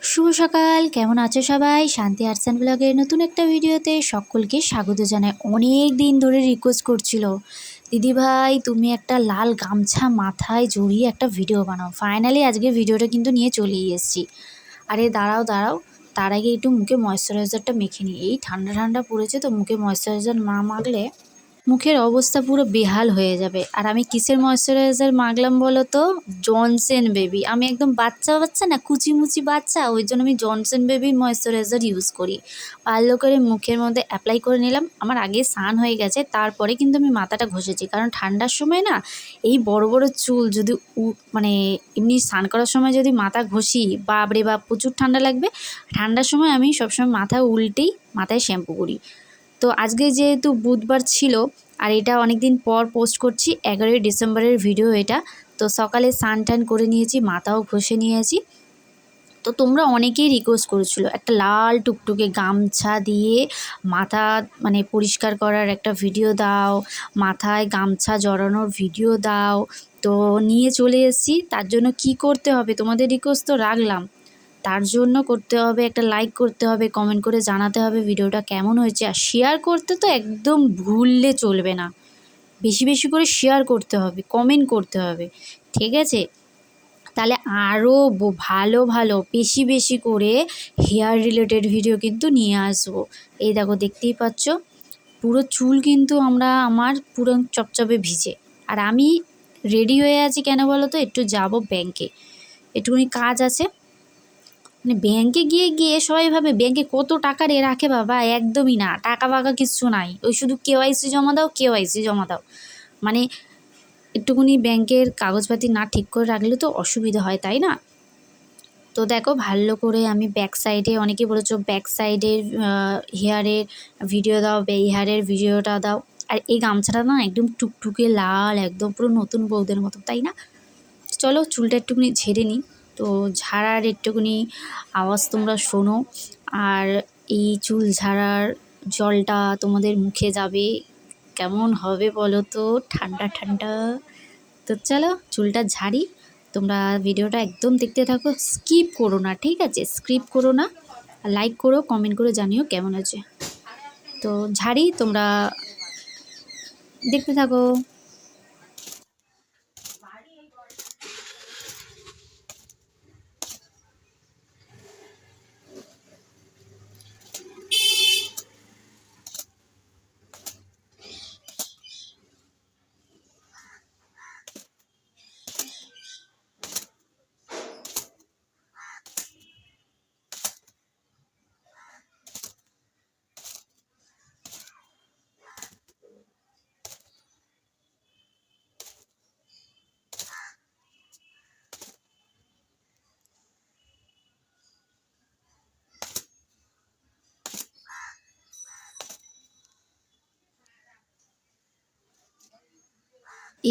শুভ সকাল, কেমন আছো সবাই? শান্তি আর্টস অ্যান্ড ব্লগের নতুন একটা ভিডিওতে সকলকে স্বাগত জানাই। অনেক দিন ধরে রিকোয়েস্ট করছিল, দিদিভাই তুমি একটা লাল গামছা মাথায় জড়িয়ে একটা ভিডিও বানাও। ফাইনালি আজকে ভিডিওটা কিন্তু নিয়ে চলেই এসেছি। আরে দাঁড়াও দাঁড়াও, তার আগে একটু মুখে ময়েশ্চারাইজারটা মেখে নিই। এই ঠান্ডা ঠান্ডা পড়েছে তো, মুখে ময়েশ্চারাইজার না মাখলে মুখের অবস্থা পুরো বেহাল হয়ে যাবে। আর আমি কিসের ময়েশ্চারাইজার মাখলাম বলো তো? Johnson baby. আমি একদম বাচ্চা বাচ্চা না, কুচিমুচি বাচ্চা, ওই জন্য আমি জনসন বেবি ময়েশ্চারাইজার ইউজ করি। ভালো করে মুখের মধ্যে অ্যাপ্লাই করে নিলাম। আমার আগে স্নান হয়ে গেছে, তারপরে কিন্তু আমি মাথাটা ঘষেছি, কারণ ঠান্ডার সময় না এই বড় বড় চুল যদি মানে এমনি স্নান করার সময় যদি মাথা ঘষি, বাপরে বাপ প্রচুর ঠান্ডা লাগবে। ঠান্ডার সময় আমি সবসময় মাথা উল্টেই মাথায় শ্যাম্পু করি। তো আজকে যেহেতু বুধবার ছিল, আর এটা অনেক দিন পর পোস্ট করছি, 11ই ডিসেম্বরের ভিডিও এটা। তো সকালে স্নান টান করে নিয়েছি, মাথাও ঘষে নিয়েছি। তো তোমরা অনেকেই রিকোয়েস্ট করেছিল একটা লাল টুকটুকে গামছা দিয়ে মাথা মানে পরিষ্কার করার একটা ভিডিও দাও, মাথায় গামছা জড়ানোর ভিডিও দাও। তো নিয়ে চলে এসেছি। তার জন্য কি করতে হবে, তোমাদের রিকোয়েস্ট তো রাখলাম, তার জন্য করতে হবে একটা লাইক করতে হবে, কমেন্ট করে জানাতে হবে ভিডিওটা কেমন হয়েছে। আর শেয়ার করতে তো একদম ভুললে চলবে না, বেশি বেশি করে শেয়ার করতে হবে, কমেন্ট করতে হবে, ঠিক আছে? তাহলে আরও ভালো ভালো বেশি বেশি করে হেয়ার রিলেটেড ভিডিও কিন্তু নিয়ে আসবো। এই দেখো, দেখতেই পাচ্ছ পুরো চুল কিন্তু আমার পুরো চপচপে ভিজে। আর আমি রেডি হয়ে আছি কেন বলো তো? একটু যাব ব্যাংকে, একটুখানি কাজ আছে। মানে ব্যাংকে গিয়ে গিয়ে সবাই ভাবে ব্যাংকে কত টাকা রাখে, বাবা একদমই না, টাকা ফাকা কিচ্ছু নাই, ওই শুধু কেওয়াইসি জমা দাও, কেওয়াইসি জমা দাও। মানে একটুকুনি ব্যাংকের কাগজপাতি না ঠিক করে রাখলে তো অসুবিধা হয়, তাই না? তো দেখো ভালো করে আমি ব্যাক সাইডে, অনেকে বলেছো ব্যাক সাইডের হেয়ারের ভিডিও দাও, হেয়ারের ভিডিওটা দাও। আর এই গামছাটা না একদম টুকটুকে লাল, একদম পুরো নতুন বউদের মতো, তাই না? চলো চুলটা একটুখানি ঝেড়ে নিই। তো ঝাড়ার একটুখানি আওয়াজ তোমরা শোনো। আর এই চুল ঝাড়ার জলটা তোমাদের মুখে যাবে, কেমন হবে বলো তো? ঠান্ডা ঠান্ডা। তো চলো চুলটা ঝাড়ি। তোমরা ভিডিওটা একদম দেখতে থাকো, স্কিপ করো না, ঠিক আছে? স্কিপ করো না, লাইক করো, কমেন্ট করে জানিও কেমন আছে। তো ঝাড়ি, তোমরা দেখতে থাকো।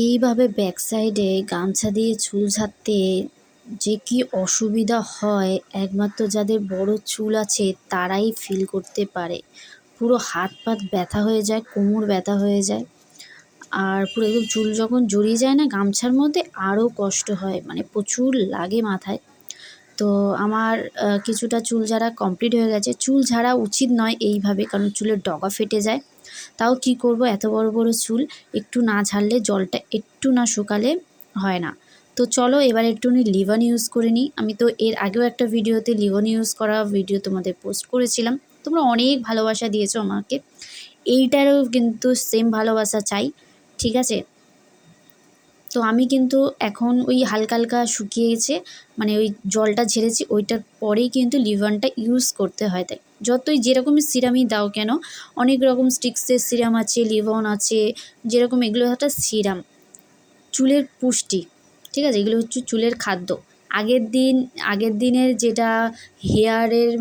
এইভাবে ব্যাক সাইডে গামছা দিয়ে চুল ঝাড়তে যে কি অসুবিধা হয়, একমাত্র যাদের বড় চুল আছে তারাই ফিল করতে পারে। পুরো হাত পাত ব্যথা হয়ে যায়, কোমর ব্যথা হয়ে যায়। আর পুরো একদম চুল যখন জড়িয়ে যায় না গামছার মধ্যে, আরও কষ্ট হয়, মানে প্রচুর লাগে মাথায়। তো আমার কিছুটা চুল ঝাড়া কমপ্লিট হয়ে গেছে। চুল ঝাড়া উচিত নয় এইভাবে, কারণ চুলের ডগা ফেটে যায়। তাও কি করব, এত বড় বড় চুল, একটু না ঝাড়লে, জলটা একটু না শুকালে হয় না। তো চলো এবার একটুখানি লিভান ইউজ করে নিই। আমি তো এর আগেও একটা ভিডিওতে লিভান ইউজ করা ভিডিও তোমাদের পোস্ট করেছিলাম, তোমরা অনেক ভালোবাসা দিয়েছো আমাকে। এইটারও কিন্তু সেম ভালোবাসা চাই, ঠিক আছে? তো আমি কিন্তু এখন ওই হালকা হালকা শুকিয়েছে, মানে ওই জলটা ঝেড়েছি ওইটার পরেই কিন্তু লিভানটা ইউজ করতে হয়। তাই যতই যেরকমই সিরামই দাও কেন, অনেক রকম স্টিক্সের সিরাম আছে, লিভন আছে, যেরকম এগুলো একটা সিরাম, চুলের পুষ্টি, ঠিক আছে? এগুলো হচ্ছে চুলের খাদ্য। আগের দিনের যেটা হেয়ারের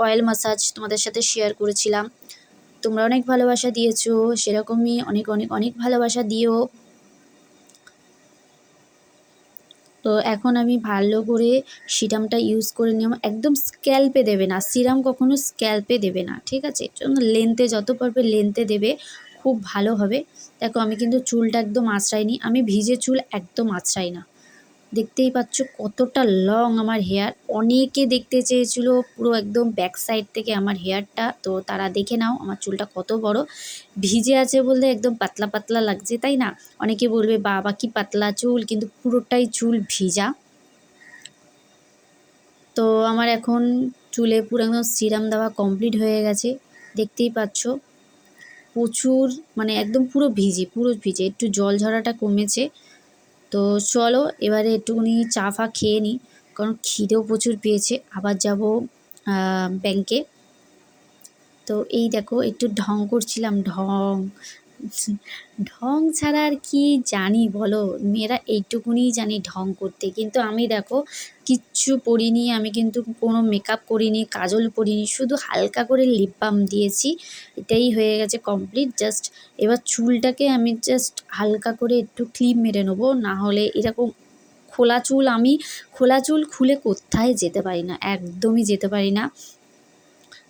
অয়েল ম্যাসাজ তোমাদের সাথে শেয়ার করেছিলাম, তোমরা অনেক ভালোবাসা দিয়েছো, সেরকমই অনেক অনেক অনেক ভালোবাসা দিও। তো এখন আমি ভালো করে সিরামটা ইউজ করে নিলাম। একদম স্ক্যাল্পে দেবে না, সিরাম কখনো স্ক্যাল্পে দেবে না, ঠিক আছে? জন্য লেন্থে যত পারবে লেন্থে দেবে, খুব ভালো হবে। দেখো আমি কিন্তু চুলটা একদম আঁচড়াইনি, আমি ভিজে চুল একদম আঁচড়াই না। দেখতেই পাচ্ছ কতটা লং আমার হেয়ার। অনেকে দেখতে চেয়েছিল পুরো একদম ব্যাক সাইড থেকে আমার হেয়ারটা, তো তারা দেখে নাও আমার চুলটা কত বড়। ভিজে আছে বলতে একদম পাতলা পাতলা লাগছে, তাই না? অনেকে বলবে বাবা কি পাতলা চুল, কিন্তু পুরোটাই চুল ভিজা। তো আমার এখন চুলে পুরো একদম সিরাম দেওয়া কমপ্লিট হয়ে গেছে, দেখতেই পাচ্ছ প্রচুর, মানে একদম পুরো ভিজে, একটু জল ঝরাটা কমেছে। তো চলো এবারে একটুখানি চা ফা খেয়ে নিই, কারণ খিদেও প্রচুর পেয়েছে, আবার যাব ব্যাংকে। তো এই দেখো একটু ঢং করছিলাম, ঢং ঢং ছাড়া আর কি জানি বলো, মেয়েরা এইটুকুনি জানি ঢং করতে। কিন্তু আমি দেখো কিচ্ছু পরিনি, আমি কিন্তু কোনো মেকআপ করিনি, কাজল পরিনি, শুধু হালকা করে লিপ বাম দিয়েছি, এটাই হয়ে গেছে কমপ্লিট। জাস্ট এবার চুলটাকে আমি জাস্ট হালকা করে একটু ক্লিপ মেরে নেবো, না হলে এরকম খোলা চুল খুলে কোথায় যেতে পারি না, একদমই যেতে পারি না।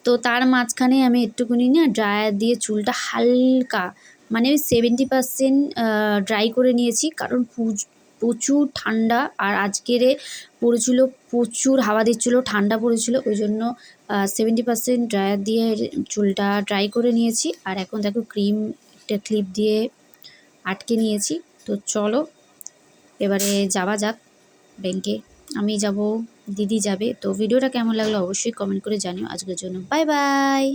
তো তার মাঝখানে আমি একটুখানি না ড্রায়ার দিয়ে চুলটা হালকা, মানে 70% ড্রাই করে নিয়েছি, কারণ প্রচুর ঠান্ডা আর আজকেরে পড়েছিল, প্রচুর হাওয়া দিচ্ছিলো, ঠান্ডা পড়েছিল, ওই জন্য 70% ড্রায়ার দিয়ে চুলটা ড্রাই করে নিয়েছি। আর এখন দেখো একটা ক্লিপ দিয়ে আটকে নিয়েছি। তো চলো এবারে যাওয়া যাক ব্যাংকে। আমি যাব, দিদি যাবে। তো ভিডিওটা কেমন লাগলো অবশ্যই কমেন্ট করে জানিও। আজকের জন্য বাই বাই।